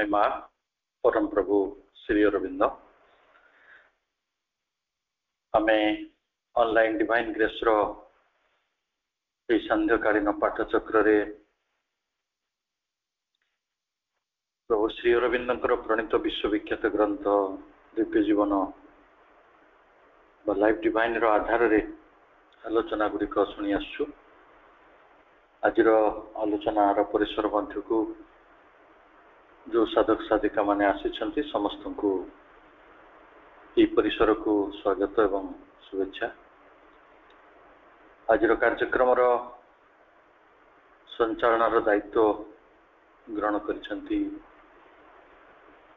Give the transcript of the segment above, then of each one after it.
महिमा परम प्रभु श्री अरविंद आमे ऑनलाइन डिवाइन ग्रेस रो संध्याकालीन पाठचक्र प्रभु श्री अरविंद प्रणीत विश्वविख्यात ग्रंथ दिव्य जीवन लाइफ डिवाइन रो आधार रे आलोचना गुड़िक शुणी आसु। आज आलोचना परिसर मध्य को जो साधक साधिका माने आसी समस्त को ये परिसर को स्वागत एवं शुभेच्छा। आज कार्यक्रम संचालन दायित्व ग्रहण करिसेंती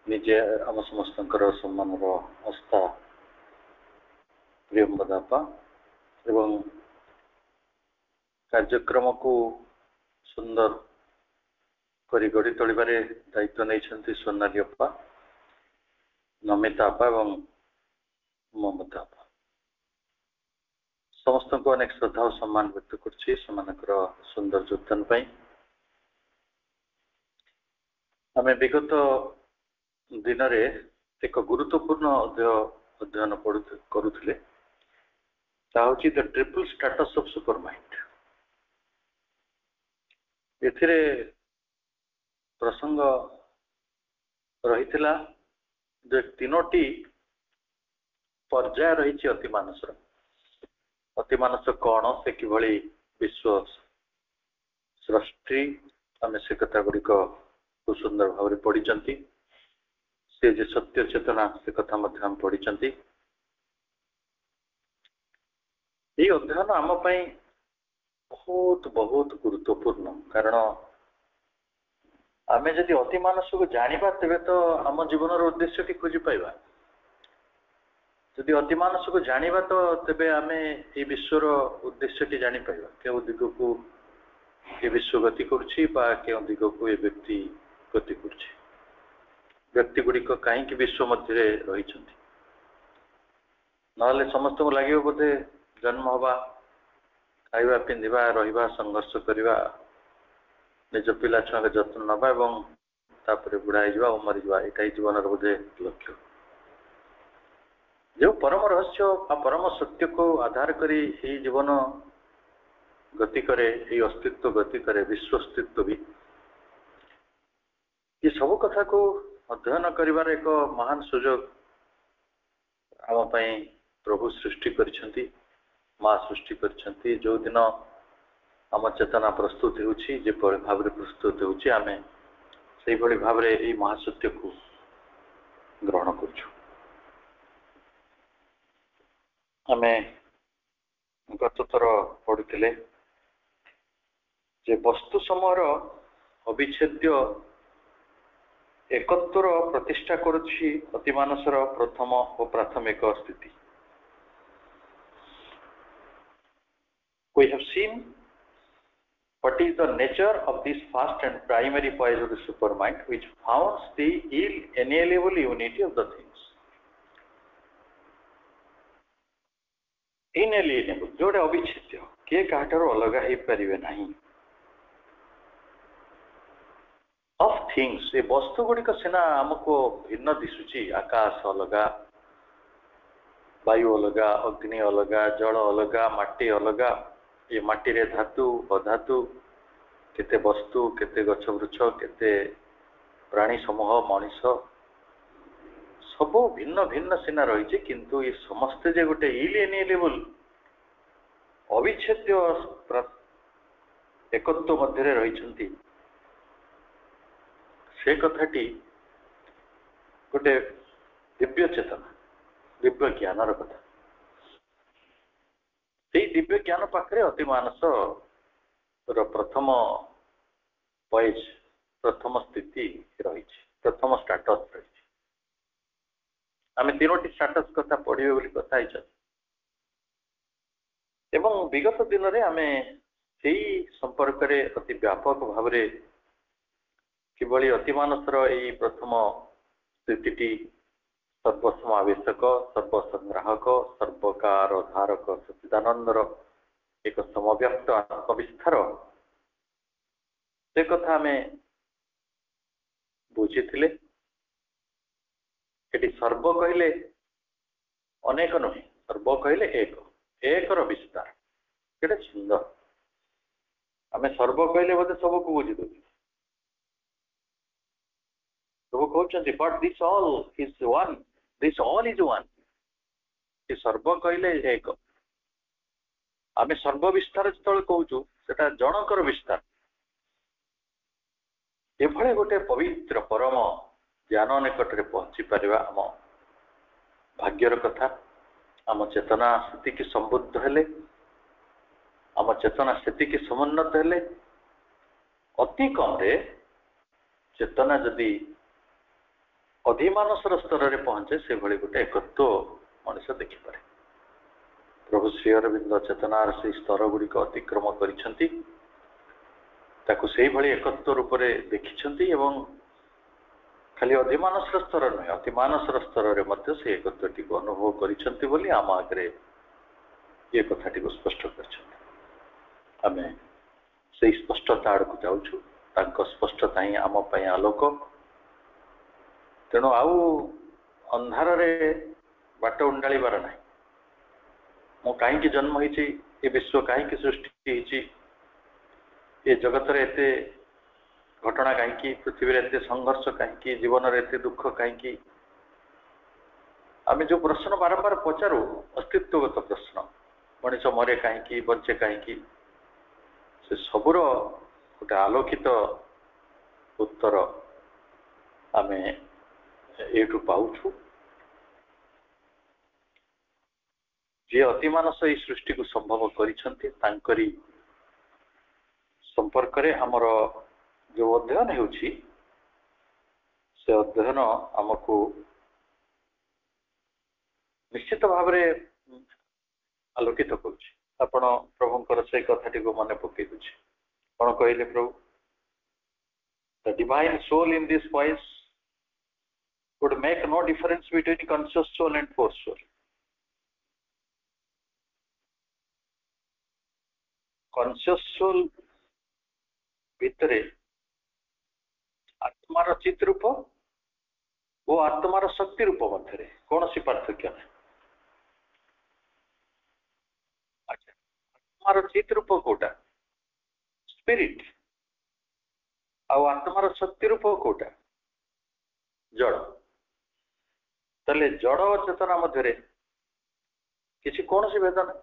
निजे आम समस्त सम्मान आस्था प्रियम बदापा एवं कार्यक्रम को सुंदर करी गढ़ी तोड़बारे दायित्व नहीं सोनाली अपा नमिता अपा एवं ममता अपा समस्त को अनेक श्रद्धा और सम्मान व्यक्त कर सुंदर योगदान पाई। आम विगत दिन में एक गुरुत्वपूर्ण अध्ययन करुले the triple status of super mind. एथिरे प्रसंग रही जो तीनोटी पर्याय रही अतिमानस कौन से किभली विश्व सृष्टि आम से कथा गुड़िक खूब सुंदर भाव में पढ़ी से जे सत्य चेतना से कथा हम पढ़ी। ये अध्ययन आम बहुत बहुत गुरुत्वपूर्ण कारण आमे जदि अति मानस को जानिबा तेबे तो आम जीवन उद्देश्य टी खोजी पाइबा। जदि अति मानस को जानिबा तो तेबे आमे ये विश्वर उद्देश्य टी जानि पाइबा केउ दिग को ये विश्व गति करछि बा केउ दिग को ये व्यक्ति गति करछि व्यक्ति गुड़िक कहीं विश्व मध्य रही ना समस्त को लगे बोधे जन्म हवा खाइबा पिंधिबा रहिबा संघर्ष करवा निज पिला छुआ के जत्न नवा एवं तापर बुढ़ाई जावा और मरीजा यहाँ जीवन बोधे लक्ष्य जो परम रहस्य परम सत्य को आधार करी ये जीवन गति करे ये अस्तित्व गति करे विश्व अस्तित्व भी ये सब कथा को अध्ययन करिवार एक महान सुजोग आम प्रभु सृष्टि करिसेंती माँ सृष्टि करिसेंती। जो दिन आम चेतना प्रस्तुत होउछि जे भाव में प्रस्तुत होउछि आमे सेही भली भाव में यही महासत्य को ग्रहण करछु। आमे गत थर पढ़ुथिले जे वस्तु समूहर अविच्छेद्य एकत्वर प्रतिष्ठा करुछि अतिमानसर प्रथम और प्राथमिक स्थिति। We have seen what is the nature of this first and primary poise of the supermind, which founds the inalienable unity of the things. Inalienable, जोड़े अविच्छेद्य किए काहाठारो अलग हो पारिबे नहीं। Of things, ये वस्तु गुड़िक सिना आमको भिन्न दिशुची आकाश अलगा वायु अलगा अग्नि अलगा जल अलगा माटी अलगा ये माटी रे धातु अधातु केते वस्तु केते गछ वृक्ष केते प्राणी समूह मनीष सब भिन्न भिन्न सिना रही किंतु ये समस्ते जे गोटे इनएलिएनेबल अविच्छेद्य एकत्व मध्य रही से कथाटी गोटे दिव्य चेतना दिव्य ज्ञानर कथा। दिव्य ज्ञान पाखे अतिमानस प्रथम पॉइज प्रथम स्थिति रही प्रथम स्टाटस रही आम तीनोटी स्टाटस कथा पढ़े बोली कथा एवं विगत दिन में आम से संपर्क में अति व्यापक भाव किभली अतिमानसर यही प्रथम स्थिति सर्वसमावेशक सर्वसंग्राहक सर्वकार धारक सच्चिदानंदर एक समव्यक्त आत्मविस्तार से कथा आम ବୁଝିଥିଲେ। ଏଠି ସର୍ବ କହିଲେ ଅନେକ ନୁହେଁ, ସର୍ବ କହିଲେ ଏକ, ଏକର ବିସ୍ତାର। କେତେ ସୁନ୍ଦର। ଆମେ ସର୍ବ କହିଲେ ବୋଧେ ସବୁକୁ ବୁଝିଦଉ, ସବୁ କହୁଛନ୍ତି but this all is one, this all is one. ଏ ସର୍ବ କହିଲେ ଏକ। ଆମେ ସର୍ବ ବିସ୍ତାର ଯେତେବେଳେ କହୁଛୁ ସେଟା ଜଣଙ୍କର ବିସ୍ତାର। ଏଭଳି ଗୋଟେ ପବିତ୍ର ପରମ ଜ୍ଞାନ ନିକଟରେ ପହଞ୍ଚି ପାରିବା ଆମ ଭାଗ୍ୟର କଥା। ଆମ ଚେତନା ସେତିକି ସମୃଦ୍ଧ ହେଲେ, ଆମ ଚେତନା ସେତିକି ସମୁନ୍ନତ ହେଲେ, ଅତି କମରେ ଚେତନା ଯଦି ଅଧିମାନସର ସ୍ତରରେ ପହଞ୍ଚେ ସେଭଳି ଗୋଟେ ଏକତ୍ୱ ମଣିଷ ଦେଖିପାରେ। ପ୍ରଭୁ ଶ୍ରୀ ଅରବିନ୍ଦ ଚେତନାର ସେହି ସ୍ତର ଗୁଡ଼ିକ ଅତିକ୍ରମ କରିଛନ୍ତି, ତାକୁ ସେଇଭଳି ଏକତ୍ୱ ରୂପରେ ଦେଖିଛନ୍ତି ଏବଂ ଖାଲି ଅଧିମାନସର ସ୍ତର ନୁହେଁ, ଅତିମାନସର ସ୍ତରରେ ମଧ୍ୟ ସେ ଏକତ୍ୱଟିକୁ ଅନୁଭବ କରିଛନ୍ତି ବୋଲି ଆମ ଆଗରେ ଏ କଥାଟିକୁ ସ୍ପଷ୍ଟ କରିଛନ୍ତି। ଆମେ ସେଇ ସ୍ପଷ୍ଟତା ଆଡ଼କୁ ଯାଉଛୁ, ତାଙ୍କ ସ୍ପଷ୍ଟତା ହିଁ ଆମ ପାଇଁ ଆଲୋକ। ତେଣୁ ଆଉ ଅନ୍ଧାରରେ ବାଟ ଉଣ୍ଡାଳିବାର ନାହିଁ। ମୁଁ କାହିଁକି ଜନ୍ମ ହେଇଛି, ଏ ବିଶ୍ୱ କାହିଁକି ସୃଷ୍ଟି ହେଇଛି, ଏ ଜଗତରେ ଏତେ ଘଟଣା କାହିଁକି, ପୃଥିବୀରେ ଏତେ ସଂଘର୍ଷ କାହିଁକି, ଜୀବନରେ ଏତେ ଦୁଃଖ କାହିଁକି, ଆମେ ଯେଉଁ ପ୍ରଶ୍ନ ବାରମ୍ବାର ପଚାରୁ, ଅସ୍ତିତ୍ୱଗତ ପ୍ରଶ୍ନ, ମଣିଷ ମରେ କାହିଁକି, ବଞ୍ଚେ କାହିଁକି, ସେ ସବୁର ଗୋଟେ ଆଲୋକିତ ଉତ୍ତର ଆମେ ଏଇଠୁ ପାଉଛୁ। ଯିଏ ଅତିମାନସ ଏହି ସୃଷ୍ଟିକୁ ସମ୍ଭବ କରିଛନ୍ତି, ତାଙ୍କରି ସମ୍ପର୍କରେ ଆମର ଯେଉଁ ଅଧ୍ୟୟନ ହେଉଛି, ସେ ଅଧ୍ୟୟନ ଆମକୁ ନିଶ୍ଚିତ ଭାବରେ ଆଲୋକିତ କରୁଛି। ଆପଣ ପ୍ରଭୁଙ୍କର ସେଇ କଥାଟିକୁ ମନେ ପକେଇ ଦଉଛି। କଣ କହିଲେ ପ୍ରଭୁ? The divine soul in this voice would make no difference between conscious soul and force soul. Conscious soul ଭିତରେ ଆତ୍ମାର ଚିତ୍ ରୂପ ଓ ଆତ୍ମାର ଶକ୍ତି ରୂପ ମଧ୍ୟରେ କୌଣସି ପାର୍ଥକ୍ୟ ନାହିଁ। ଆତ୍ମାର ଚିତ୍ ରୂପ କୋଉଟା? ସ୍ପିରିଟ। ଆଉ ଆତ୍ମାର ଶକ୍ତି ରୂପ କୋଉଟା? ଜଡ଼। ତାହେଲେ ଜଡ଼ ଓ ଚେତନା ମଧ୍ୟରେ କିଛି କୌଣସି ଭେଦ ନାହିଁ,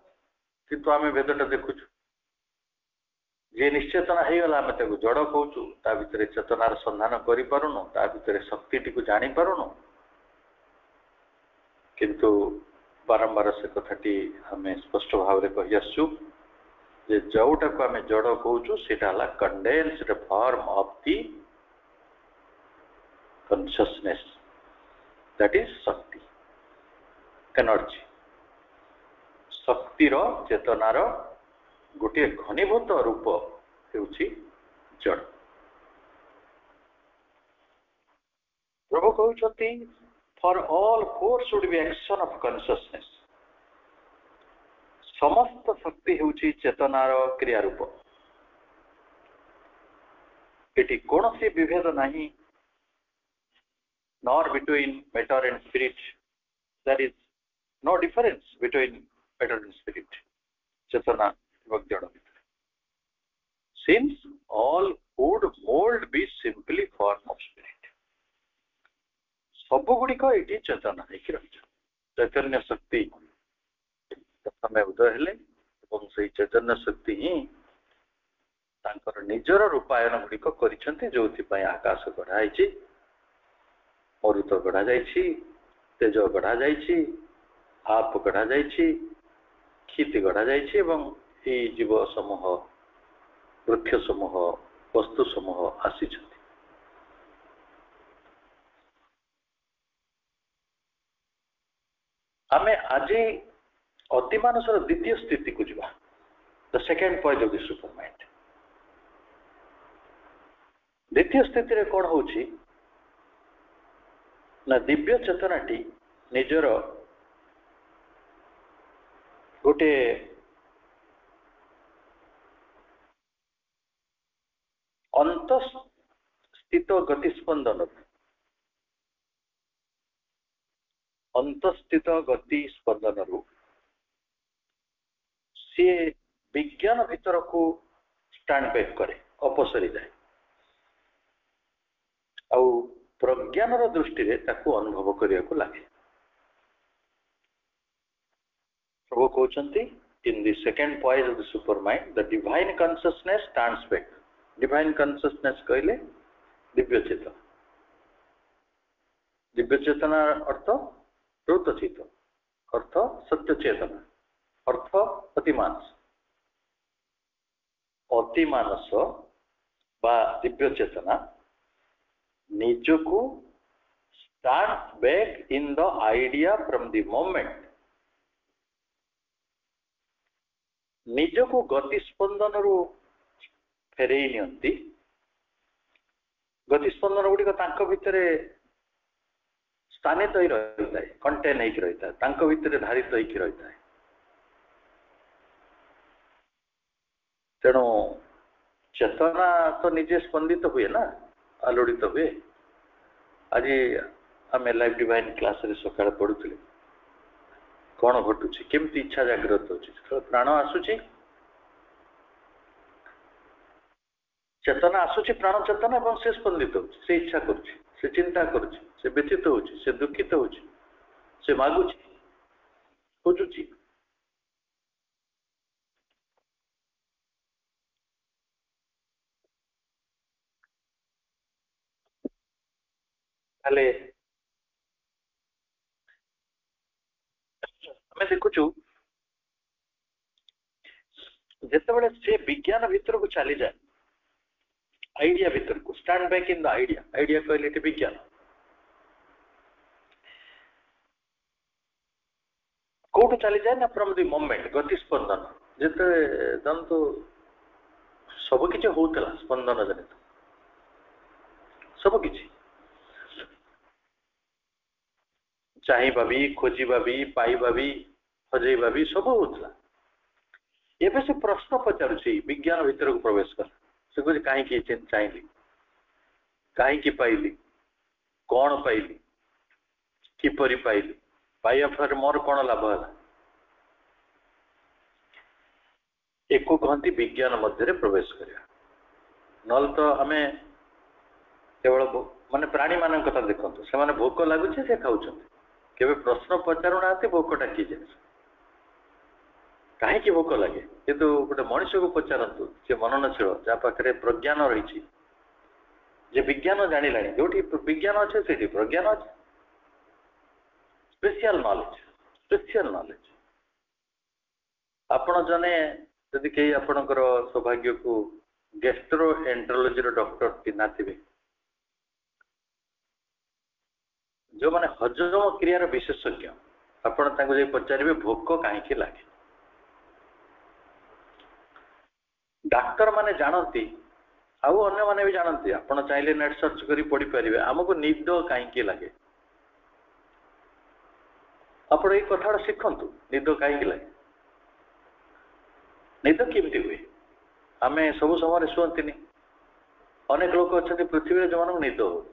କିନ୍ତୁ ଆମେ ଭେଦଟା ଦେଖୁଛୁ। ଯିଏ ନିଶ୍ଚେତନା ହେଇଗଲା ଆମେ ତାକୁ ଜଡ଼ କହୁଛୁ, ତା ଭିତରେ ଚେତନାର ସନ୍ଧାନ କରିପାରୁନୁ, ତା ଭିତରେ ଶକ୍ତିଟିକୁ ଜାଣିପାରୁନୁ। କିନ୍ତୁ ବାରମ୍ବାର ସେ କଥାଟି ଆମେ ସ୍ପଷ୍ଟ ଭାବରେ କହି ଆସୁଛୁ ଯେ ଯେଉଁଟାକୁ ଆମେ ଜଡ଼ କହୁଛୁ ସେଇଟା ହେଲା condensed form of the consciousness, that is shakti, energy. ଶକ୍ତିର, ଚେତନାର ଗୋଟିଏ ଘନୀଭୂତ ରୂପ ହେଉଛି ଜଡ଼। ପ୍ରଭୁ କହୁଛନ୍ତି for all force would be action of consciousness. ସମସ୍ତ ଶକ୍ତି ହେଉଛି ଚେତନାର କ୍ରିୟା ରୂପ। ଏଠି କୌଣସି ବିଭେଦ ନାହିଁ, nor between matter and spirit. There is no difference between matter and spirit. Chetana এবং জড় ভিতরে। Since all would mold be simply form of spirit. ସବୁ ଗୁଡ଼ିକ ଏଠି ଚେତନା ହେଇକି ରହିଛି। ଚୈତନ୍ୟ ଶକ୍ତି ପ୍ରଥମେ ଉଦୟ ହେଲେ ଏବଂ ସେଇ ଚୈତନ୍ୟ ଶକ୍ତି ହିଁ ତାଙ୍କର ନିଜର ରୂପାୟନ ଗୁଡ଼ିକ କରିଛନ୍ତି, ଯୋଉଥିପାଇଁ ଆକାଶ ଗଢ଼ା ହେଇଛି, ମରୁତ ଗଢ଼ା ଯାଇଛି, ତେଜ ଗଢ଼ା ଯାଇଛି, ଆପ୍ ଗଢ଼ା ଯାଇଛି, କ୍ଷିତି ଗଢ଼ା ଯାଇଛି ଏବଂ ଏଇ ଜୀବ ସମୂହ, ବୃକ୍ଷ ସମୂହ, ବସ୍ତୁ ସମୂହ ଆସିଛନ୍ତି। ଆମେ ଆଜି ଅତିମାନସର ଦ୍ୱିତୀୟ ସ୍ଥିତିକୁ ଯିବା, the second point of the super mind. ଦ୍ୱିତୀୟ ସ୍ଥିତିରେ କ'ଣ ହଉଛି ନା ଦିବ୍ୟ ଚେତନାଟି ନିଜର ଗୋଟେ ଅନ୍ତଃସ୍ଥିତ ଗତିସ୍ପନ୍ଦନ अंतस्थित गति स्पंदन रु सी विज्ञान भीतर को स्टैंड बैक करे अपसरी जाए आउ प्रज्ञान दृष्टि रे ताकू अनुभव करिया को लागे प्रभु कहते in the second poise of the supermind the divine consciousness stands back divine consciousness कहले दिव्य चेतना अर्थ रूत चित अर्थ सत्य चेतना अर्थ अतिमानस बा दिव्य चेतना निजको start back in the idea from the moment निजको गति स्पंदन रु फेरे नियंती गति स्पंदन गुड़िक भितर स्थानित ही रही है कंटेन हो रही है भितर धारित होकर रही है तेणु चेतना तो निजे स्पंदित हुए ना आलोड़ित हुए आज आम लाइफ डिवाइन क्लास रे सकाळ पढ़ुले कौन घटुची केमती इच्छा जागृत हो प्राण आसुची चेतना आसुची प्राण चेतना और से स्पंदित हो से इच्छा करुची से चिंता करुची से व्यथित होची से दुखित होची से मागुची खोजुची ताले हमें देखुचु जिते बड़े से विज्ञान भीतर को चली जाए आइडिया भीतर को stand back in the idea कहले विज्ञान कोट चली जाए ना फ्रॉम द मोमेंट गति स्पंदन जिते जंतु सब किछि होतला स्पंदन जनित सब किछि चाहिबा भी खोजिबा भी पाइबा भी हजेबा भी सब होतला एबे से प्रश्न पचारुछि विज्ञान भीतर को प्रवेश कर से कुछ कहीं की चाहिए कहीं की पाइली कौन पाइली किपरि पाइली पाइया फर मोर कौन लाभ है एको कहती विज्ञान मध्य प्रवेश करिया नल तो आम केवल माने प्राणी मान कथा देखते से माने भोक लगुचे से खाऊं केवे प्रश्न पचारू ना भोकटा कि कहीं भोक लगे किंतु गोटे मनुष्य को पचारतु से मननशील जहाँ पाखे प्रज्ञान रही विज्ञान जाना जो विज्ञान अच्छे से प्रज्ञान अच्छे स्पेशल नॉलेज आपण जने यदि कहीं आपणकर सौभाग्य को गैस्ट्रो एंट्रोलॉजी डॉक्टर चिन्हा थे जो माने हजम क्रियार विशेषज्ञ आपण पचारे भोक कहीं लगे डाक्तर माने जानती आउ अन्य माने भी जानती आपण चाहिए नेट सर्च करी पढ़ी पारे आमको निद कहीं लगे आप कथा शिखु निद कहीं लगे निद केमती हुए आम सब समय शुअंती अनेक लोक अच्छा पृथ्वी जो मन निद हो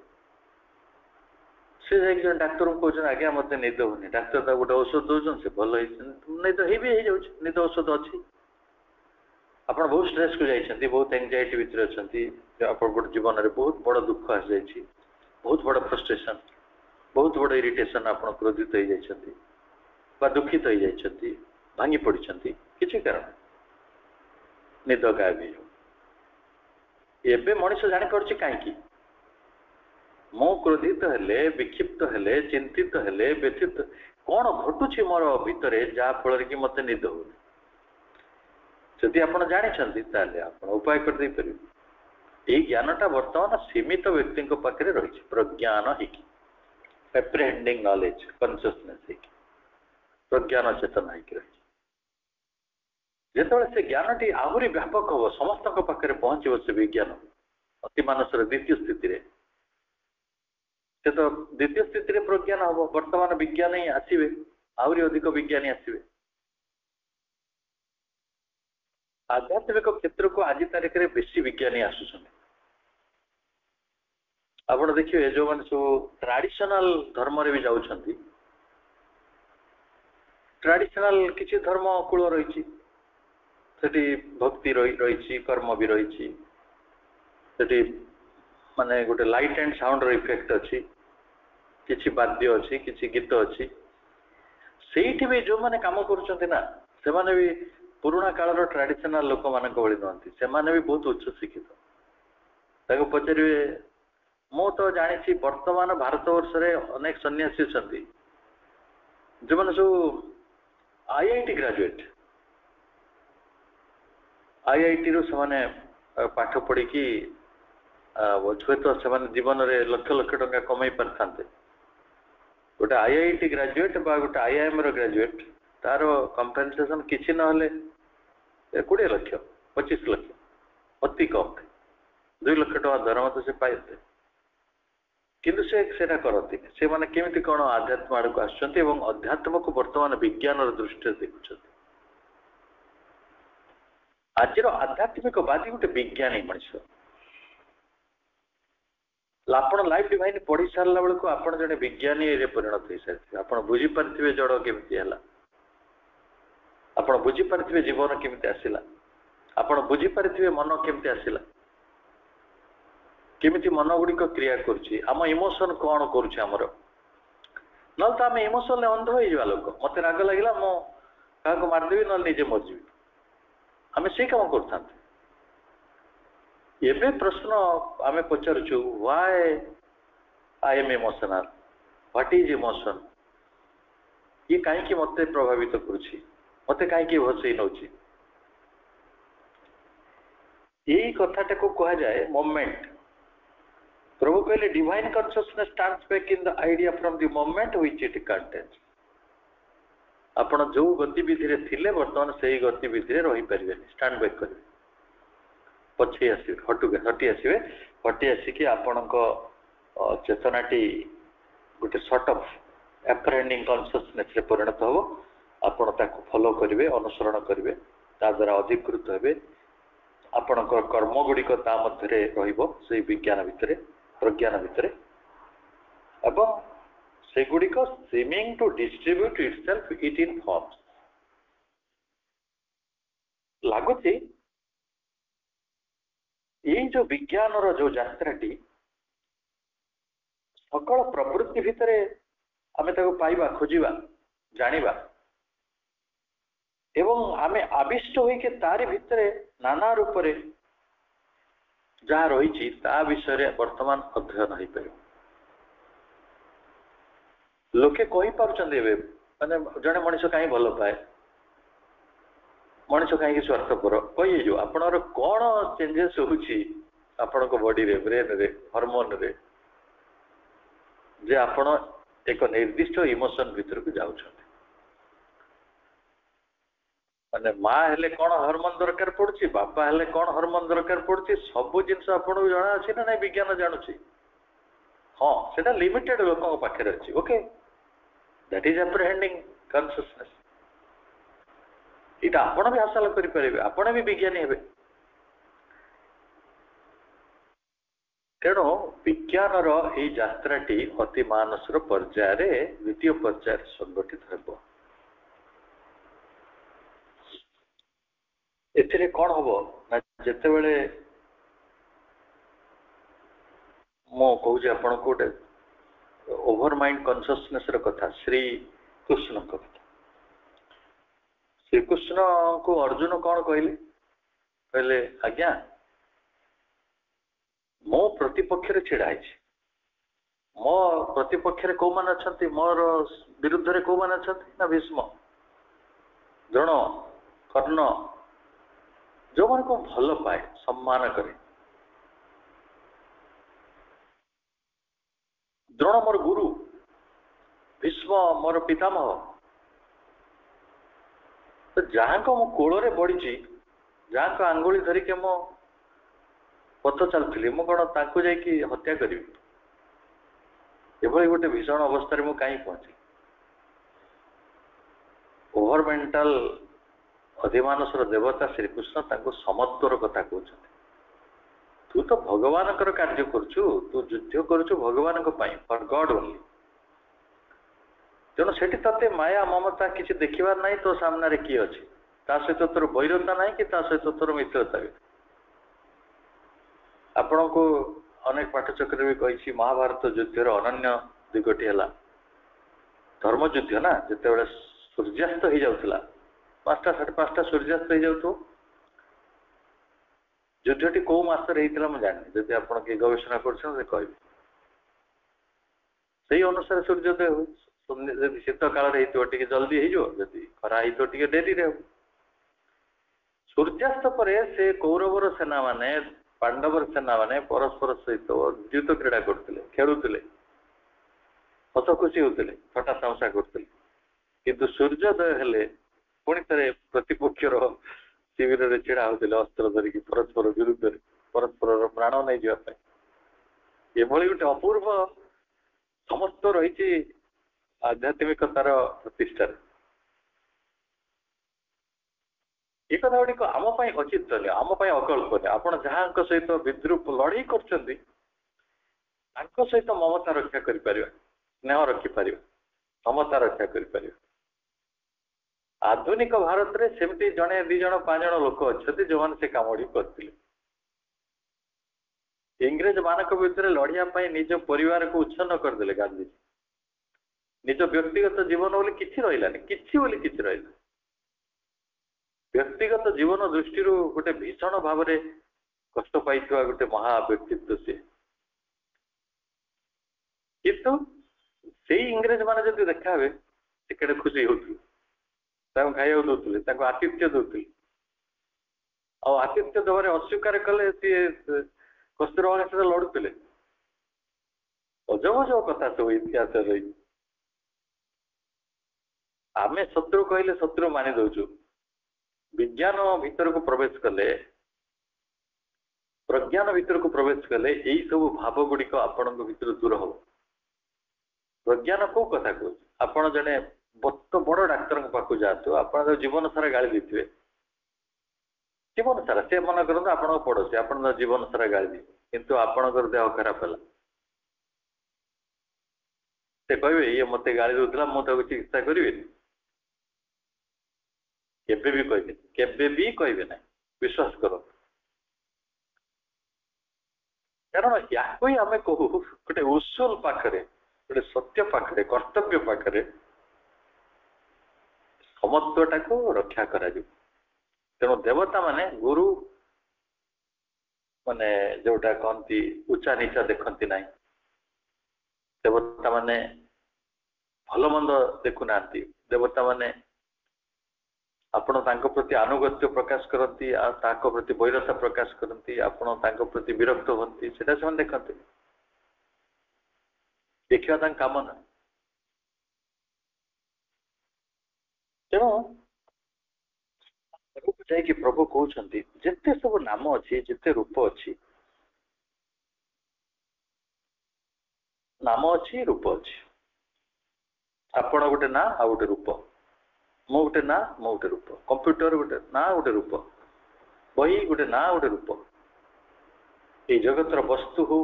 सी जा डाक्तर को कहते आज्ञा मत निद होनी डाक्तर गोटे औषध दौरान से भल निद हो निद औषध अच्छी आप बहुत स्ट्रेस को जाइए बहुत एंजाइटी भितर अच्छा आप जीवन में बहुत बड़ दुख आसी जाइए बहुत बड़ फ्रस्ट्रेशन बहुत बड़ इरिटेशन आप क्रोधित हो जाइए दुखित हो जाइए भांगी पड़ती किसी कारण निद गायब हो मनीष जापर कहीं मु क्रोधित हेले विक्षिप्त हेले चिंतित हेले व्यथित कौन घटुची मोर भितर जहाँ फल कि मत निद हो जदि आप जानते आप उपाय कर दे पारे यही ज्ञानटा बर्तमान सीमित व्यक्ति पाखे रही प्रज्ञान एप्रिहेंडिंग नॉलेज कॉन्शियसनेस प्रज्ञान चेतना रही जिते से ज्ञानटी आहरी व्यापक हम समस्त पाखे पहुंचव से विज्ञान अतिमानसर द्वितीय स्थिति से तो द्वितीय स्थिति प्रज्ञान हम वर्तमान विज्ञान ही आसवे आहरी अधिक विज्ञानी आसवे आध्यात्मिक क्षेत्र को आज तारीख में बेसी विज्ञानी आसुन आप देखिए जो मैंने सब ट्रेडिशनल धर्म भी जाऊँच ट्रेडिशनल किसी धर्म कूल रही भक्ति रही कर्म भी रही माने गोटे लाइट एंड साउंड इफेक्ट अच्छी किसी वाद्य अच्छी किसी गीत अच्छी से भी जो मैंने काम कर भी पुराणा कालर ट्रेडिशनल लोक मान भाई नुहति से भी बहुत उच्च शिक्षित पचारे मु तो जानी वर्तमान भारत वर्ष अनेक सन्यासी अच्छा जो मैंने सब आईआईटी ग्रेजुएट आईआईटी रू से पाठ पढ़ी हे तो से जीवन में लक्ष लक्ष टंका कमई पारि गोटे आईआईटी ग्रेजुएट गोटे आईआईएम रो ग्रेजुएट तार कंपेनसेशन किसी ना 20 लाख 25 लाख अति कम 2 लाख टका दरमा तो से पाइते किंतु से करती से माने केमिति कौन आध्यात्म आड़ को आसुच्चंती एवं अध्यात्म को वर्तमान विज्ञान दृष्टि देखुं आज आध्यात्मिकवादी गोटे विज्ञानी मनुष्य आपण लाइफ डिवाइन पढ़ी सारा बेलू आप जड़े विज्ञानी परिणत हो सारी आप बुझीपारे जड़ केमी है आप बुझीपारे जीवन केमी आसला आप बुझीपारे मन केमी आसला केमिति मन गुड़िक क्रिया करम इमोशन कौन करमर ना तो आम इमोशन अंध हो लोक मत राग लगे मो क्या मारदेवी ना निजे मरजी आम से कम कर प्रश्न आम पचारुचु why I am emotional what is emotion ये कहीं मत प्रभावित करुच्ची मत कहीं भसई नौ यही कथाटा को कह जाए मोमेंट प्रभु कहले divine consciousness stands back in the idea from the moment which it contains आपण जो गतिविधि रे थिले वर्तमान से गतिविधि रे रही परिबे स्टैंड बैक करिवे पछे आसिबे हटी आसिकी आपणक चेतनाटी गोटे सॉर्ट ऑफ एप्रहेंडिंग कॉन्शियसनेस रे परिणत हो आपण ताको फॉलो करिवे अनुसरण करिवे ता द्वारा अधिकृत हेबे आपणक कर्म गुड़िक ता मध्यरे रहिबो से विज्ञान भितरे प्रज्ञान भितरे एवं सेगुड़िक seeming to distribute itself it in forms लागुची ये जो विज्ञान रो जो यात्राटी सकल प्रवृत्ति भितरे आमे ताको पाइबा खोजिबा जानिबा एवं आमे आविष्ट होई के तारि भितरे नाना रूप रे जहाँ रही विषय वर्तमान अध्ययन हो पार लोके कही पार्टी माने जड़े मनीष कहीं भल पाए मनीष कहीं स्वार्थपर कही आपणर कौन चेंजेस हो बॉडी रे ब्रेन रे हार्मोन रे जे आपण एक निर्दिष्ट इमोशन भीतर को जाऊँ माने माँ हेले कौन हार्मोन दरकार पड़ुछि बापा हेले कौन हार्मोन दरकार पड़ुछि सबु जिनस आपको जना अछि ना नहीं विज्ञान जानुछि हाँ सेटा लिमिटेड लोकों पाखे अच्छी ओके दैट इज एप्रहेंडिंग कॉन्शियसनेस इटा आपण भी हासिल करि परिबे आपण भी विज्ञानी हेबे तेणु विज्ञान रो एई यात्राटी अति मानसर पर्याय रे द्वितीय पर्याय संगठित हेबो एथिरे कौन हम ना जिते बड़े मो कहूँ आपन को गोटे ओभर माइंड कॉन्शियसनेस कथा श्री कृष्ण कथा श्री कृष्ण को अर्जुन कौन कहले कहले आज्ञा मो प्रतिपक्ष रे छिड़ा है मो प्रतिपक्ष रे को मान अच्छा मोर विरुद्ध रे को मान अच्छा ना भीष्म द्रोण कर्ण जो मन को भल पाए सम्मान करे द्रोण मोर गुरु भीष्म मोर पितामह तो जहाँ को मो कोल रे बढ़ी जहाँ को आंगुली धरिके मो पथ चलती मु कौन ताकू जाकि हत्या करी एभली गोटे भीषण अवस्था मु कहीं पहुंची ओभर मेंटल अधिमानसर देवता श्रीकृष्ण ताको समत्वर कथा कहते तू तो भगवान कार्य करुचु तू युद्ध करुचु भगवान फॉर गॉड ओनली ତେଣୁ ସେଠି ତତେ ମାୟା ମମତା କିଛି ଦେଖିବାର ନାହିଁ, ତୋ ସାମ୍ନାରେ କିଏ ଅଛି, ତା ସହିତ ତୋର ବୈରତା ନାହିଁ କି ତା ସହିତ ତୋର ମିତ୍ରତା ବି। ଆପଣଙ୍କୁ ଅନେକ ପାଠଚକ୍ରରେ ବି କହିଛି ମହାଭାରତ ଯୁଦ୍ଧର ଅନନ୍ୟ ଦିଗଟି ହେଲା ଧର୍ମ ଯୁଦ୍ଧ ନା, ଯେତେବେଳେ ସୂର୍ଯ୍ୟାସ୍ତ ହେଇଯାଉଥିଲା 5ଟା 5:30 ସୂର୍ଯ୍ୟାସ୍ତ ହେଇଯାଉଥିବ, ଯୁଦ୍ଧଟି କୋଉ ମାସରେ ହେଇଥିଲା ମୁଁ ଜାଣିନି, ଯଦି ଆପଣ କିଏ ଗବେଷଣା କରୁଛନ୍ତି କହିବେ। ସେଇ ଅନୁସାରେ ସୂର୍ଯ୍ୟୋଦୟ ହୁଏ। ଯଦି ଶୀତ କାଳରେ ହେଇଥିବ ଟିକେ ଜଲ୍ଦି ହେଇଯିବ, ଯଦି ଖରା ହେଇଥିବ ଟିକେ ଡେରିରେ ହବ। ସୂର୍ଯ୍ୟାସ୍ତ ପରେ ସେ କୌରବର ସେନା ମାନେ ପାଣ୍ଡବର ସେନା ମାନେ ପରସ୍ପର ସହିତ ଯୁଦ୍ଧ କ୍ରୀଡ଼ା କରୁଥିଲେ, ଖେଳୁଥିଲେ, ହସ ଖୁସି ହଉଥିଲେ, ଥଟ୍ଟା ତାମସା କରୁଥିଲେ। କିନ୍ତୁ ସୂର୍ଯ୍ୟୋଦୟ ହେଲେ ପୁଣି ଥରେ ପ୍ରତିପକ୍ଷର ଶିବିରରେ ଛିଡା ହଉଥିଲେ ଅସ୍ତ୍ର ଧରିକି ପରସ୍ପର ବିରୁଦ୍ଧରେ, ପରସ୍ପରର ପ୍ରାଣ ନେଇଯିବା ପାଇଁ। ଏଭଳି ଗୋଟେ ଅପୂର୍ବ ସମସ୍ତ ରହିଛି ଆଧ୍ୟାତ୍ମିକତାର ପ୍ରତିଷ୍ଠାରେ। ଏ କଥା ଗୁଡିକ ଆମ ପାଇଁ ଅଚିନ୍ତନୀୟ, ଆମ ପାଇଁ ଅକଳ୍ପନୀୟ। ଆପଣ ଯାହାଙ୍କ ସହିତ ବିଦ୍ରୁପ ଲଢେଇ କରୁଛନ୍ତି ତାଙ୍କ ସହିତ ମମତା ରକ୍ଷା କରିପାରିବା, ସ୍ନେହ ରଖିପାରିବା, ମମତା ରକ୍ଷା କରିପାରିବା। ଆଧୁନିକ ଭାରତରେ ସେମିତି ଜଣେ 2 ଜଣ 5 ଜଣ ଲୋକ ଅଛନ୍ତି ଯୋଉମାନେ ସେ କାମଟି କରିଥିଲେ। ଇଂରେଜ ମାନଙ୍କ ଭିତରେ ଲଢିବା ପାଇଁ ନିଜ ପରିବାରକୁ ଉଚ୍ଛନ୍ନ କରିଦେଲେ ଗାନ୍ଧୀଜୀ। ନିଜ ବ୍ୟକ୍ତିଗତ ଜୀବନ ବୋଲି କିଛି ରହିଲାନି, କିଛି ବୋଲି କିଛି ରହିଲା। ବ୍ୟକ୍ତିଗତ ଜୀବନ ଦୃଷ୍ଟିରୁ ଗୋଟେ ଭୀଷଣ ଭାବରେ କଷ୍ଟ ପାଇଥିବା ଗୋଟେ ମହା ବ୍ୟକ୍ତିତ୍ୱ ସେ। କିନ୍ତୁ ସେଇ ଇଂରେଜ ମାନେ ଯଦି ଦେଖାହେବେ ସେ କେତେ ଖୁସି ହଉଥିଲେ, ତାଙ୍କୁ ଖାଇବାକୁ ଦଉଥିଲେ, ତାଙ୍କୁ ଆତିଥ୍ୟ ଦଉଥିଲେ। ଆଉ ଆତିଥ୍ୟ ଦେବାରେ ଅସ୍ୱୀକାର କଲେ ସିଏ କସ୍ତୁରବାଙ୍କ ସହିତ ଲଢୁଥିଲେ। ଅଜବ ଅଜବ କଥା ସବୁ ଇତିହାସରେ ରହିଛି। ଆମେ ଶତ୍ରୁ କହିଲେ ଶତ୍ରୁ ମାନି ଦଉଛୁ। ବିଜ୍ଞାନ ଭିତରକୁ ପ୍ରବେଶ କଲେ, ପ୍ରଜ୍ଞାନ ଭିତରକୁ ପ୍ରବେଶ କଲେ ଏଇ ସବୁ ଭାବ ଗୁଡିକ ଆପଣଙ୍କ ଭିତରୁ ଦୂର ହବ। ପ୍ରଜ୍ଞାନ କୋଉ କଥା କହୁଛି? ଆପଣ ଜଣେ ବଡ ଡାକ୍ତରଙ୍କ ପାଖକୁ ଯାଆନ୍ତୁ, ଆପଣ ଜୀବନ ସାରା ଗାଳି ଦେଇଥିବେ, ଜୀବନ ସାରା। ସେ ମନେ କରନ୍ତୁ ଆପଣଙ୍କ ପଡୋଶୀ, ଆପଣଙ୍କ ଜୀବନ ସାରା ଗାଳି ଦେଇଥିବେ, କିନ୍ତୁ ଆପଣଙ୍କର ଦେହ ଖରାପ ହେଲା, ସେ କହିବେ ଇଏ ମତେ ଗାଳି ଦଉଥିଲା, ମୁଁ ତାକୁ ଚିକିତ୍ସା କରିବିନି? କେବେ ବି କହିବେନି, କେବେ ବି କହିବେ ନାହିଁ, ବିଶ୍ୱାସ କରନ୍ତୁ। କାରଣ ୟାକୁ ହିଁ ଆମେ କହୁ ଗୋଟେ ଉସୁଲ ପାଖରେ, ଗୋଟେ ସତ୍ୟ ପାଖରେ, କର୍ତ୍ତବ୍ୟ ପାଖରେ ସମତ୍ୱଟାକୁ ରକ୍ଷା କରାଯିବ। ତେଣୁ ଦେବତା ମାନେ ଗୁରୁ ମାନେ ଯୋଉଟା କହନ୍ତି ଉଚ୍ଚା ନିଚା ଦେଖନ୍ତି ନାହିଁ, ଦେବତା ମାନେ ଭଲ ମନ୍ଦ ଦେଖୁନାହାନ୍ତି। ଦେବତା ମାନେ ଆପଣ ତାଙ୍କ ପ୍ରତି ଆନୁଗତ୍ୟ ପ୍ରକାଶ କରନ୍ତି, ଆଉ ତାଙ୍କ ପ୍ରତି ବୈରତା ପ୍ରକାଶ କରନ୍ତି, ଆପଣ ତାଙ୍କ ପ୍ରତି ବିରକ୍ତ ହୁଅନ୍ତି, ସେଟା ସେମାନେ ଦେଖନ୍ତି, ଦେଖିବା ତାଙ୍କ କାମ ନା। ତେଣୁ ଯାଇକି ପ୍ରଭୁ କହୁଛନ୍ତି ଯେତେ ସବୁ ନାମ ଅଛି, ଯେତେ ରୂପ ଅଛି, ନାମ ଅଛି, ରୂପ ଅଛି। ଆପଣ ଗୋଟେ ନା, ଆଉ ଗୋଟେ ରୂପ। ମୁଁ ଗୋଟେ ନା, ମୁଁ ଗୋଟେ ରୂପ। କମ୍ପ୍ୟୁଟର ଗୋଟେ ନା, ଗୋଟେ ରୂପ। ବହି ଗୋଟେ ନା, ଗୋଟେ ରୂପ। ଏଇ ଜଗତର ବସ୍ତୁ ହଉ,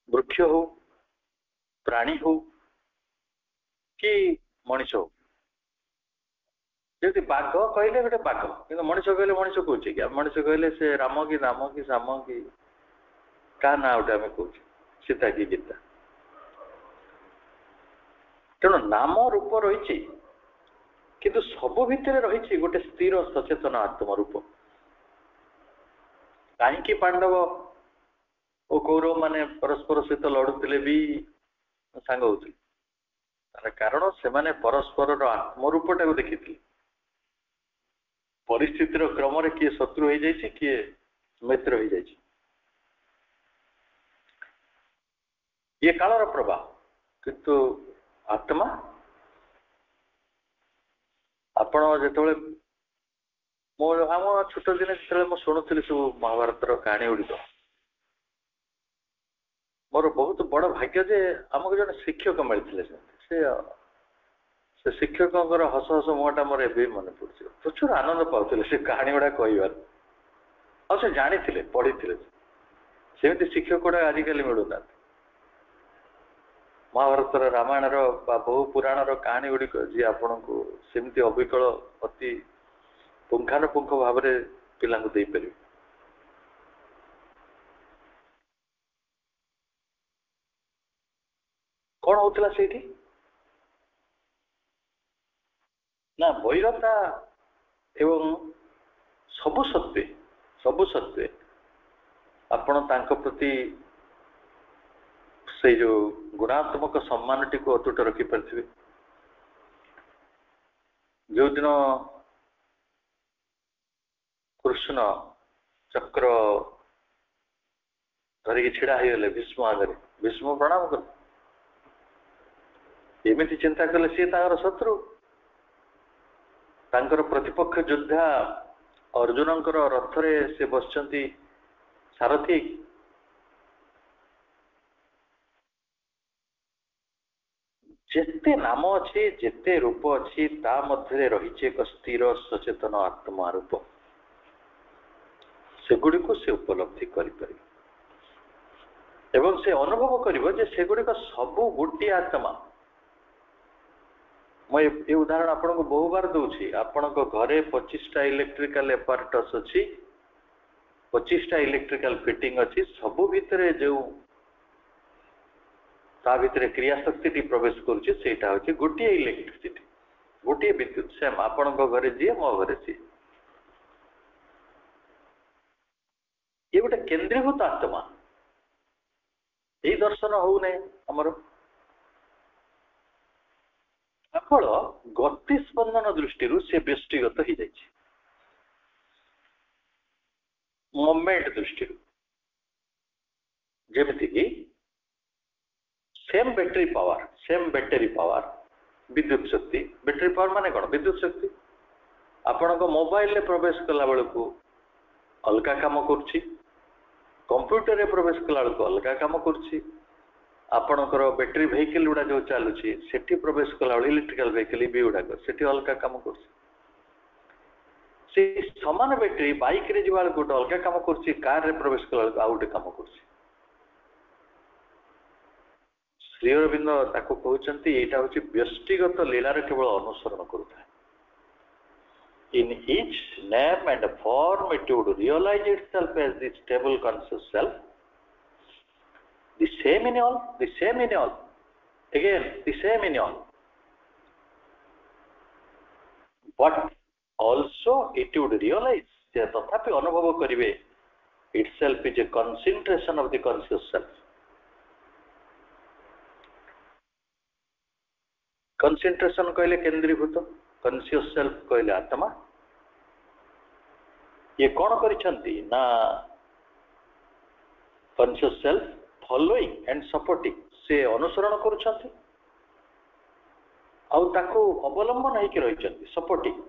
ବୃକ୍ଷ ହଉ, ପ୍ରାଣୀ ହଉ କି ମଣିଷ ହଉ। ଯଦି ବାଘ କହିଲେ ଗୋଟେ ବାଘ, କିନ୍ତୁ ମଣିଷ କହିଲେ ମଣିଷ କହୁଛେ କି? ମଣିଷ କହିଲେ ସେ ରାମ କି ରାମ କି ଶ୍ୟାମ କି କାହା ନାଁ ଗୋଟେ ଆମେ କହୁଛେ, ସୀତା କି ଗୀତା। ତେଣୁ ନାମ ରୂପ ରହିଛି, କିନ୍ତୁ ସବୁ ଭିତରେ ରହିଛି ଗୋଟେ ସ୍ଥିର ସଚେତନ ଆତ୍ମ ରୂପ। କାହିଁକି ପାଣ୍ଡବ ଓ କୌରବ ମାନେ ପରସ୍ପର ସହିତ ଲଢୁଥିଲେ ବି ସାଙ୍ଗ ହଉଥିଲେ? ତାର କାରଣ ସେମାନେ ପରସ୍ପରର ଆତ୍ମରୂପଟାକୁ ଦେଖିଥିଲେ। ପରିସ୍ଥିତିର କ୍ରମରେ କିଏ ଶତ୍ରୁ ହେଇଯାଇଛି, କିଏ ମିତ୍ର ହେଇଯାଇଛି। ଇଏ କାଳର ପ୍ରଭାବ, କିନ୍ତୁ ଆତ୍ମା, ଆପଣ ଯେତେବେଳେ ଆମ ଛୋଟ ଦିନେ ଯେତେବେଳେ ମୁଁ ଶୁଣୁଥିଲି ସବୁ ମହାଭାରତର କାହାଣୀ ଗୁଡିକ, ମୋର ବହୁତ ବଡ ଭାଗ୍ୟ ଯେ ଆମକୁ ଜଣେ ଶିକ୍ଷକ ମିଳିଥିଲେ। ସେ ଶିକ୍ଷକଙ୍କର ହସ ହସ ମୁହଁଟା ମୋର ଏବେ ମନେ ପଡୁଛି। ପ୍ରଚୁର ଆନନ୍ଦ ପାଉଥିଲେ ସେ କାହାଣୀ ଗୁଡା କହିବାର, ଆଉ ସେ ଜାଣିଥିଲେ, ପଢିଥିଲେ। ସେମିତି ଶିକ୍ଷକ ଗୁଡା ଆଜିକାଲି ମିଳୁନାହାନ୍ତି। महाभारत रामायण बहु पुराण कहानी गुड़िक जी आपण को सेमती अविकल अति पुंखानुपुंख भाव में पिला पारे। कौन होता से ना वैरता एवं सबु सत्वे आपण तांको प्रति से जो गुणात्मक सम्मान टी को अतुट रखी पारे। जो दिन कृष्ण चक्र धरिकी छिड़ा होगले भीष्म आगे, भीष्म प्रणाम कले एमती चिंता कले सी शत्रु तांकर प्रतिपक्ष योद्धा अर्जुनकर रथरे से बसचंती सारथी। जेते नाम अच्छी जेते रूप अच्छी ता मध्य रही एक स्थिर सचेतन आत्मा रूप सेगुड़ी को से उपलब्धि करें एवं से अनुभव कर सेगुड़ी सबू गोटे आत्मा। मैं ये उदाहरण आपन को बहु बार दूची। आपण को घरे 25टा इलेक्ट्रिकल एपार्टस अच्छी, 25टा इलेक्ट्रिकल फिटिंग अच्छी, सबू भितर जो ता भितर क्रियाशक्ति टी प्रवेश करुच्ची सेटा होची गोटे इलेक्ट्रिसिटी, गोटे विद्युत। सेम आपण को घरे जी मो घरे जी ये गोटे केंद्रीभूत आत्मा। यही दर्शन हो आमर केवल गति स्पंदन दृष्टि से व्यष्टिगत हो जाए मोमेंट दृष्टि जमीती कि सेम बैटरी पावर विद्युत शक्ति। बैटरी पावर माने कौन विद्युत शक्ति आपण को मोबाइल रे प्रवेश कला बेल को अलग काम करुच्ची, कंप्यूटर रे प्रवेश कला बेल को अलग काम करुच्ची, आपणकर बैटरी वेहिकल गुड़ा जो चलुची सेठी प्रवेश कला इलेक्ट्रिकल वेहिकल भी गुड़ा सेठी अलग काम कर समान बैटरी बाइक रे जीवा गोटे अलग काम कर कार रे प्रवेश कला आउ गोटे काम कर। श्री अरविंद ताको कहते यहाँ हूँ व्यष्टिगत लीलार केवल अनुसरण करुता। इन each name and form it would realize itself as the stable conscious self, the same in all, again the same in all, but also it would realize that तथापि अनुभव करिवे itself is a concentration of the conscious self. Concentration कहले केंद्रीभूत, conscious self कहले आत्मा। ये कौन करिसंती ना conscious self following and supporting से अनुसरण करुछंती आउ ताको अवलंबन है कि रहिसंती supporting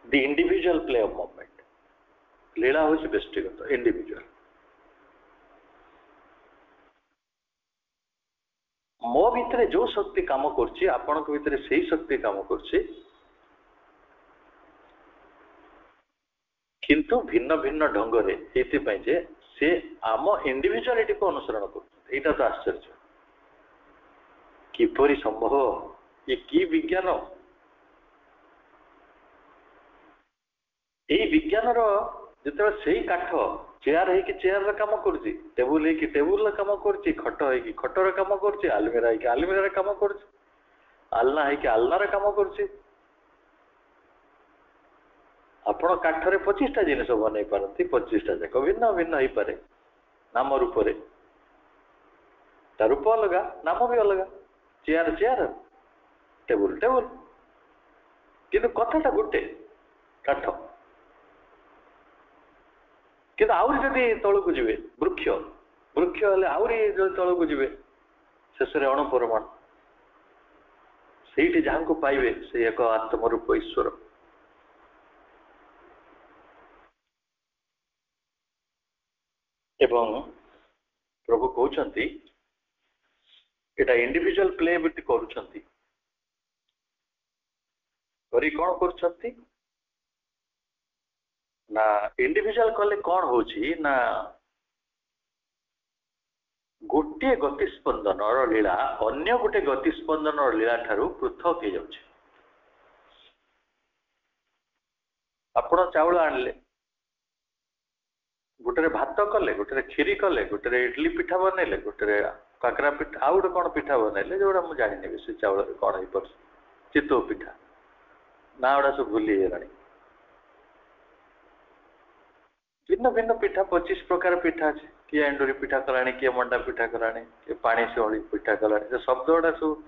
the individual play of movement. लीला होछि व्यक्तिगत इंडिविजुअल। मो भितर जो शक्ति काम करछि आपण को भितर सही शक्ति काम करछि किंतु भिन्न भिन्न ढंग रे एति पय जे से आम इंडिविजुअलिटी को अनुसरण करछि। एटा तो आश्चर्य किपरि संभव ये की विज्ञान ए विज्ञान रो जते सही काठ चेयर है कि चेयर रे काम करछि, टेबुल है कि टेबुल रे काम करछि, खट है कि खट रे काम करछि, आलमीरा है कि आलमीरा रे काम करछि, आलना है कि आलना रे काम करछि। आपण काठ रे 25टा जिनिस बनै पारंती, 25टा जाक भिन्न भिन्न होई पारे नाम रूप रे, ता रूप अलग नाम भी अलग। चेयर चेयर, टेबुल टेबुल, किंतु कथाटा गुटे काठ। कि आउरी जदि तलू जीवे वृक्ष वृक्ष हेले आउरी तलू जीवे शेष अणुपरमाणु से जहाँ को पाइबे से एक आत्मरूप ईश्वर। एवं प्रभु कहते एटा इंडिविजुअल प्ले भी करुछंती करी कौन करुछंती ना इंडिविजुअल कले कौन होची ना गोटे गतिस्पंदन लीला अन्य गोटे गतिस्पंदन लीला ठारू पृथक हो जाउछि। आपण चाउल आणले, गोटे भात कले, गोटे खीरी कले, गोटे इडली पिठा बनैले, गोटे काकरा पिठा, आउ गोटे कौन पिठा बनैले जोड़ा मुझे जानी से चाउल कौन हो पार चितौ पिठा ना गुड़ा सब भूली गलानी। भिन्न भिन्न पिठा 25 प्रकार पिठा अच्छे, किए एंडुरी पिठा कलानी, किए मंडा पिठा कलानी, किए पानी से पिठा कलानी। से शब्द गुड़ा सब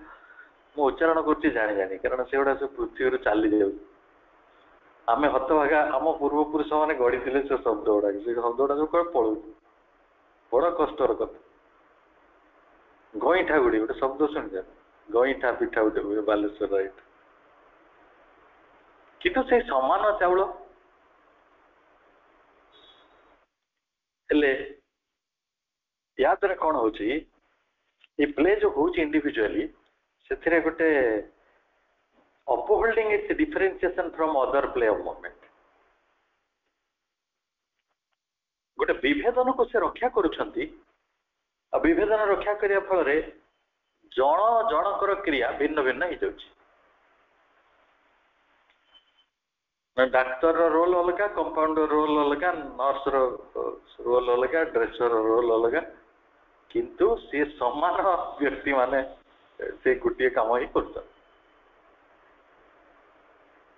मु उच्चारण कर जानी जानी कारण से गुड़ा सब पृथ्वी चली जाऊ। आम हतभागा आम पूर्वपुरुष मैंने गढ़ी से शब्द गुड़ा, से शब्द गुड़ा सब कौन पलू बड़ कष्टर कथा। गईठा गुड़ी गोटे शब्द शुणी गईठा पिठा गोटे बालेश्वर राइट, किंतु से समान चाउल हेले या द्वारा कौन हो प्ले जो हूँ इंडिविजुअली से गोटे upholding it's differentiation from other play of movement गोटे विभेदन को से रक्षा करुछंती। विभेदन रक्षा करने फल जन जनकर क्रिया भिन्न भिन्न हो जाउछि। डाक्तर रोल अलग, कंपाउंडर रोल अलग, नर्स रोल अलग, ड्रेसर रोल अलग, किंतु से समान व्यक्ति माने से गोटे काम ही कर।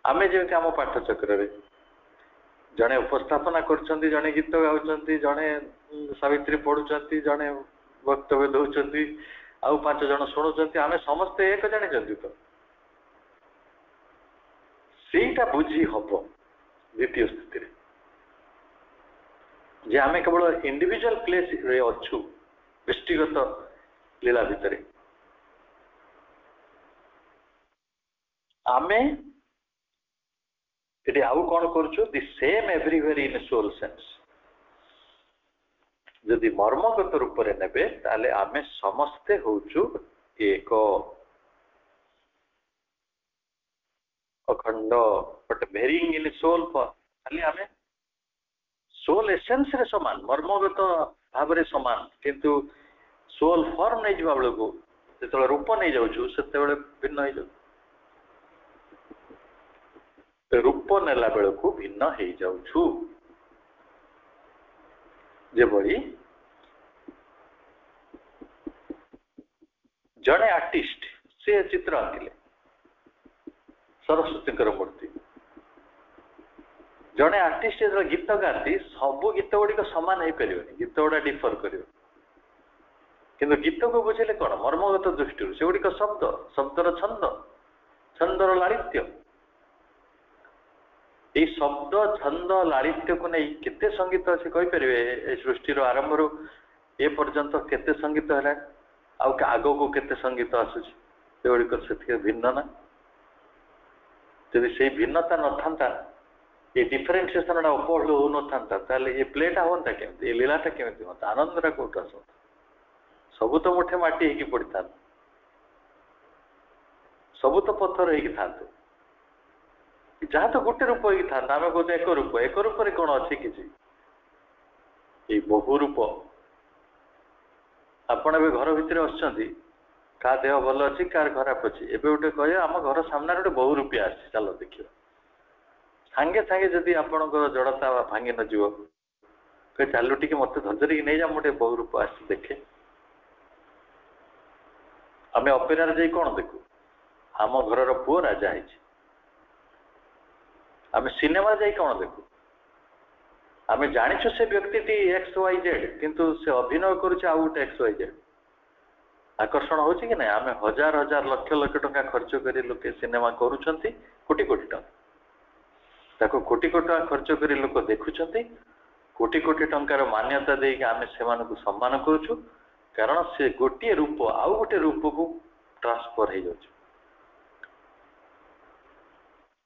आम जमी आम पाठचक्र जड़े उपस्थापना कर, जड़े गीत गाँव, जड़े सावित्री पढ़ुं, जड़े वक्तव्य दौरान आउ 5 जन शुणुंट, आम समस्ते एक जानी तो सेटा बुझी हम द्वितीय स्थिति जे आम केवल इंडिविजुअल प्लेस रे अच्छु व्यक्तिगत लीला भितर आमे ये आउ कौन करुचु the same everywhere in soul sense. जदि मर्मगत रूप में नेबे ताले आमे समस्ते होचु एक अखंड बट वेरिंग इन सोल खाली आमे सोल एसेंस रे समान मर्मगत भाव रे समान, किंतु सोल फॉर्म नहीं जा बेलू जो रूप नहीं जाऊँ से भिन्न हो जाऊ, रूप नेला बेलू भिन्न हो जाऊँ। जेभली जड़े आर्टिस्ट से चित्र आंकिले सरस्वती मूर्ति, जड़े आर्टिस्ट जो गीत गाती सब गीत गुड़िक सामान हो पारे, गीत गुड़ा डिफर कर, किंतु गीत को बुझे कौन मर्मगत दृष्टि से गुड़िक शब्द, शब्दर छंद, छंदर लालित्य, ये शब्द छंद लालित्य को नहीं केते संगीत से कहींपर सृष्टिर आरंभ रू ए पर्यंत केते संगीत है आग को केते संगीत आसूची से गुड़िक से भिन्न ना। जदि से भिन्नता न था ये डिफरेन्सिएशन उपहल हो न था ये प्लेटा हाँ केमती, ये लीलाटा केमती हाँ, आनंदटा कौट आस सबू तो मुठे माटी हो पड़ था, सबू तो पत्थर हो था, जहाँ तो गोटे रूप हो था। आम कहते एक रूप, एक रूप कौन अच्छी कि बहु रूप। आपण ए घर भितर आसुँच क्या देह भल अच्छी कार खराब अच्छी, एवं गोटे कहे आम घर सामने गोटे बहु रूपिया आसी चलो देखिए सांगे सांगे जदि आपण जड़ता भांगी न जीव कहे चलू टी मत धरी नहीं जा मुझे बहु रूप आसी देखे। आम अपेरा जा कौन देखू आम घर पुओ राजा है, आम सिनेमा जा कौन देखू आम जाचु से व्यक्ति एक्स वाई जेड, किंतु से अभिनय करुचे आउ गोटे एक्स वाई जेड। आकर्षण हो कि ना आम हजार हजार लक्ष लक्ष टंका खर्च कर लोके सिनेमा करुँच कोटी कोटी टंका कोटी कोटी टंका खर्च कर लोक देखुंत, कोटी कोटी टंकार मान्यता देके आम से सम्मान करुचु कारण से गोटे रूप आउ गोटे रूप को ट्रांसफर हो जाऊँ।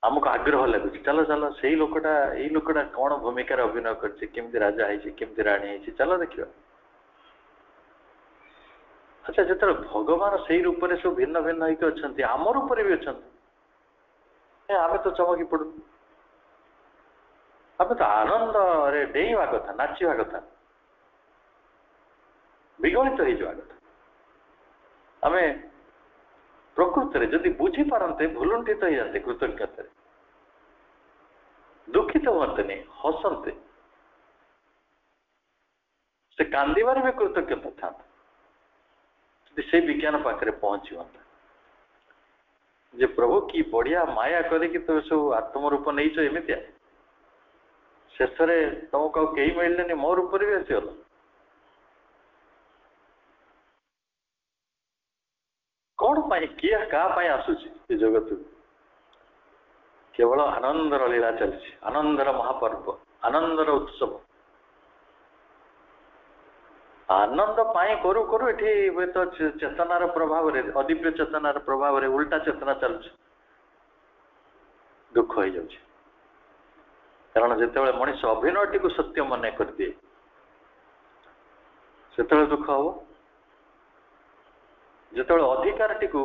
आमको आग्रह लगुच चलो चलो से लोकटा ये लोकटा कौन भूमिकार अभिनय करमती राजा है केमती राणी है चलो देखिए। अच्छा जो भगवान से रूप में सब भिन्न भिन्न होकर अच्छा आम रूप भी अच्छा आम तो चमकी पड़ू, आम तो आनंद रे डेवा कथा नाचवा कथा। विगलित हो जावा कथा आम प्रकृत में जदि बुझी पारते भुलुंठित हो जाते कृतज्ञता दुखित हुए नहीं हसंते से कांदिबार भी कृतज्ञता था से विज्ञान पाखे पहुंची होता जे प्रभु की बढ़िया माया करके तो सब आत्म रूप नहीं एमतिया शेष तुमको कई मिलने मो रूप भी आसीगल कौन किए क्या आसूची जगत केवल आनंदर लीला चलती आनंदर महापर्व आनंदर उत्सव आनंद पाई करू करू ये तो चेतनार प्रभाव अदिव्य चेतनार प्रभाव उल्टा चेतना चलुच दुख हो जाऊँ कारण जिते मनीष अभिनयटी को सत्य मन कर दिए से दुख हम जो अधिकार टी को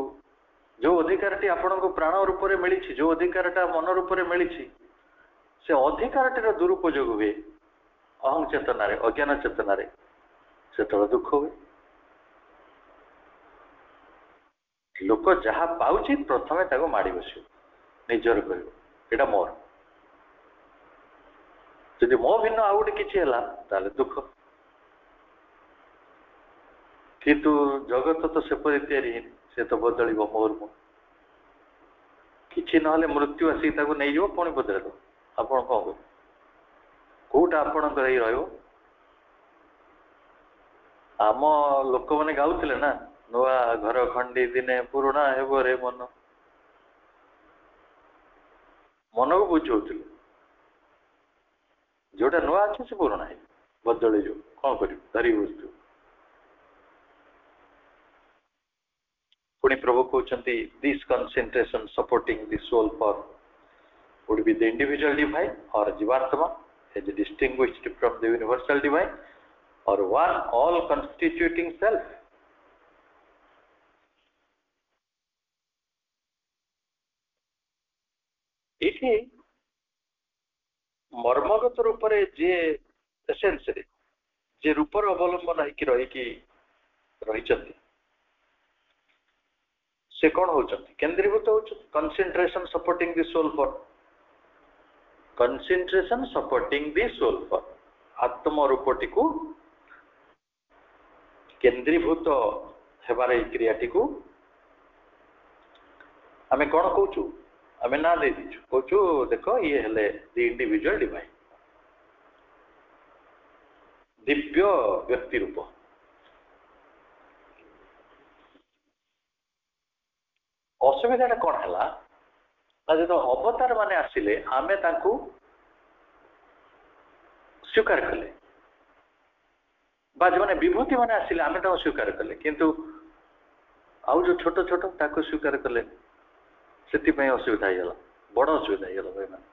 जो अधिकार टी आपण को प्राण रूप में मिली जो अधिकार मन रूप में मिली से अधिकार टीर दुरुपयोग हुए अहं चेतना अज्ञान चेतना से दुख हुए लोक जहाँ पाऊँ प्रथमे माड़ी बस निजर कर मोर जदि मो भिन्न आउ गोटे किसी है दुख किंतु जगत तो सेपरी तैयारी से तो बदल मुहूर्मु कि ना मृत्यु आसिक नहीं जाव पुणी बदल दो आपण कौन कर कौटा आपण आम लोक मैंने गाउले ना नुआ घर खंडी दिने पुराणा हेब रे मन मन को बुझे जोटा नुआ अच्छे से पुराणा है बदली जो कौन कर धरी बुझु पुणी प्रभु कहते this concentration supporting the soul for would be the individual divine or jivatma as distinguished from the universal divine or one all constituting self ये मर्मगत रूप से जे एसेंस रे जे रूपर अवलंबन है रही से कौन होचंती केंद्रीभूत हो concentration supporting the soul for concentration supporting the soul for आत्म रूपटी को केंद्रीभूत हेबार क्रियाटी को आम कौन कहूँ आम ना दे दीचु कहूँ देख ये हेले द इंडिविजुअल डिवाइन दिव्य व्यक्ति रूप असुविधा कौन है जो अवतार माने आसिले आमे तांकु स्वीकार कले जो मैंने विभूति माने आसिले आमे तांकु स्वीकार कले किंतु आउ जो छोट छोट ताको स्वीकार कले से असुविधा हो बड़ असुविधा हो भाई मैंने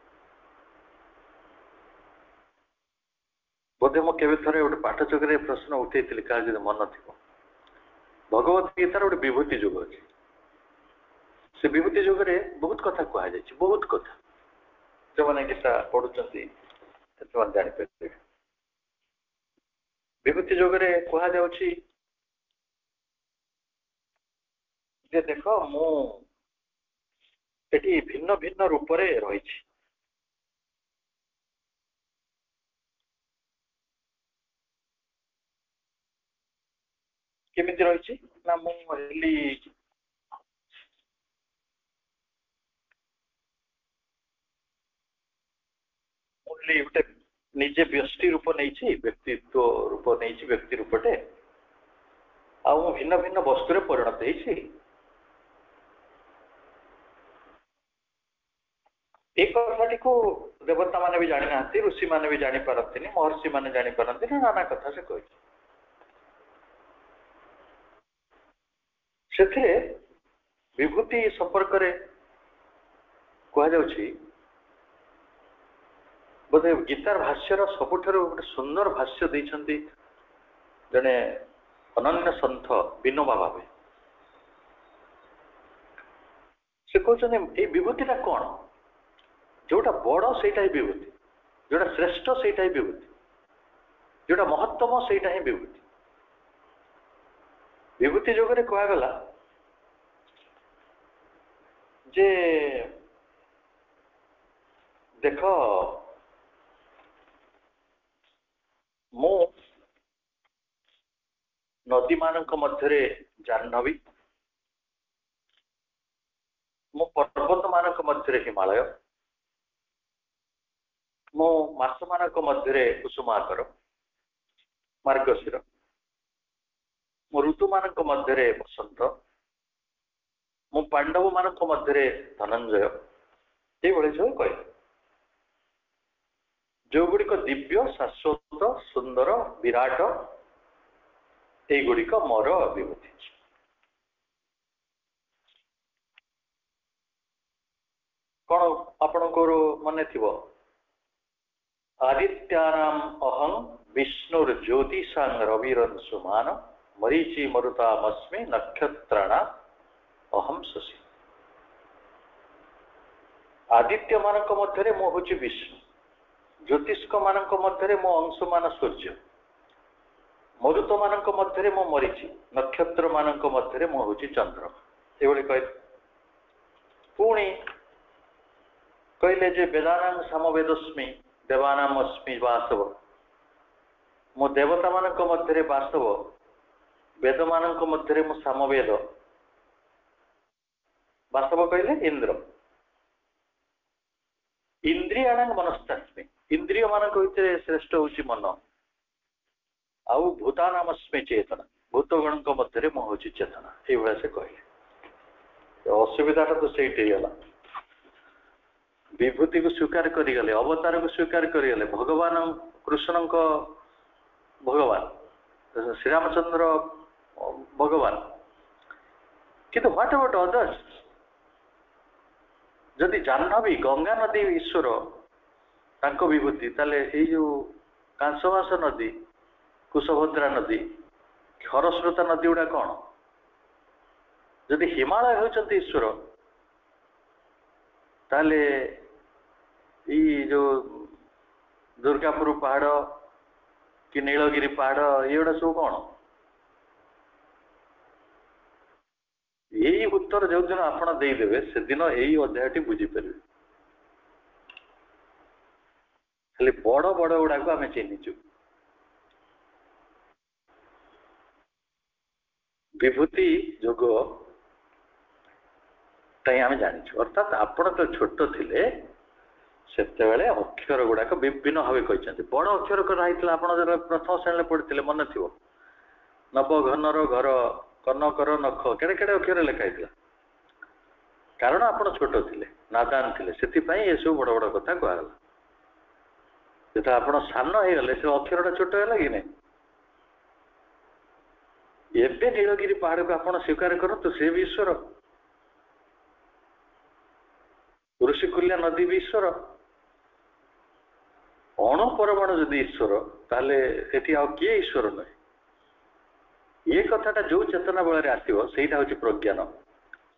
बोधे मु केवे थरे गोटे पाठचक प्रश्न उठे क्या जो मन थी भगवत गीतार गोटे विभूति जुग अच्छे से विभूति जुगरे बहुत कथा कहुई बहुत कथा जो मैंने गीता पढ़ुंट जापर विभूति जुगरे कहुच्छी देख मुझे भिन्न भिन्न रूप रही केमिति रही ना मुझे गोटे निजे व्यक्ति रूप नहीं व्यक्तित्व रूप नहीं व्यक्ति रूपटे आ भिन्न भिन्न वस्तु परिणत एक कथाटी को देवता माने भी जानी ना ऋषि माने भी जानी पारती महर्षि माने जानी पारती नाना कथा से कही से विभूति संपर्क कहुच्छी बोधे गीतार भाष्यर सबुठार गोटे सुंदर भाष्य देते जड़े अनन्य सन्थ विनोबा भावे से कहते विभूतिटा कौन जोटा बड़ से विभूति जोटा श्रेष्ठ से विभूति जोटा महत्तम से विभूति विभूति जोगरे कहगला जे देख मु नदी मानक मध्य जाह्नवी मु पर्वत मानक मध्य हिमालय मु मास मानक मध्य कुसुमाकर मार्गशीर मु ऋतु मानक मध्य बसंत मु पांडव मानक मध्य धनंजय ये सब कह जो गुड़िक दिव्य शाश्वत सुंदर विराट युड़िक मोर विभूति कौन आपणकर मन थी आदित्यानाम अहं विष्णुर्ज्योतिषां रविरंशुमान मरीचि मरुतामस्मि नक्षत्राणा अहम शशि आदित्य मानक मध्य मो हूँ विष्णु ज्योतिष्क मानक मध्य मो अंशुमान सूर्य मरुत मानक मध्य मो मरीचि नक्षत्र मानक मध्य मो हूँ चंद्र ये कह पुणी कहले जे वेदानां समवेदस्मि देवानाम अस्मि वासव मो देवता मानक मध्य वासव वेद मानक मध्य मो सामवेद वासव कहले इंद्र इंद्रियाणां मनस्तास्मि इंद्रिय मानक भितर श्रेष्ठ हूँ मन आउ भूतानामस्मि चेतना भूतगण मध्य मो हूँ चेतना ये से कहले असुविधा तो सही गला विभूति को स्वीकार करिगले अवतार को स्वीकार करिगले भगवान कृष्ण भगवान श्री रामचंद्र भगवान किंतु व्हाट अबाउट अदर्स जदि जाह्नवी गंगा नदी ईश्वर तांको विभूति ताले ये जो कांसवास नदी कुशभद्रा नदी खरस्रोता नदी गुड़ा कौन जदि हिमालय होचंती ईश्वर ताले ये जो दुर्गापुर पहाड़ कि नीलगिरी पहाड़ ये सब कौन यही उत्तर जो दिन आप देदेवे से दिन यही अध्याय बुझीपर खाली बड़ बड़ गुड़ा को आम चिन्हीचु विभूति जोग आम जाचु अर्थात आपण तो छोट थिले सेते अक्षर गुड़ाक विभिन्न भाव कहते बड़ अक्षर कराई प्रथम श्रेणी पढ़ी मन थी नव घनर घर कनकर नख केड़े केड़े अक्षर लिखाई कारण आपण छोट थिले नादान थिले से ये सब बड़ बड़ कथा कहला जो आप सान हो गले से अक्षर छोट है कि नहीं एवं नीलगिरी पहाड़ को आप स्वीकार करूँ सी भी ईश्वर ऋषिकुल्या नदी भी ईश्वर अणुपरमाणु जदि ईश्वर ताले एटी आ किए ईश्वर नुहे ये कथाटा जो चेतना बल आसो सहीटा हूँ प्रज्ञान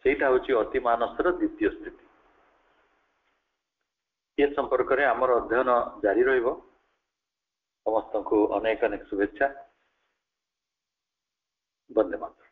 सहीटा हूँ अति मानसर द्वितीय स्थिति ये संपर्क में आमर अध्ययन जारी रहिबो समस्त को अनेक अनेक शुभेच्छा वंदे मातरम।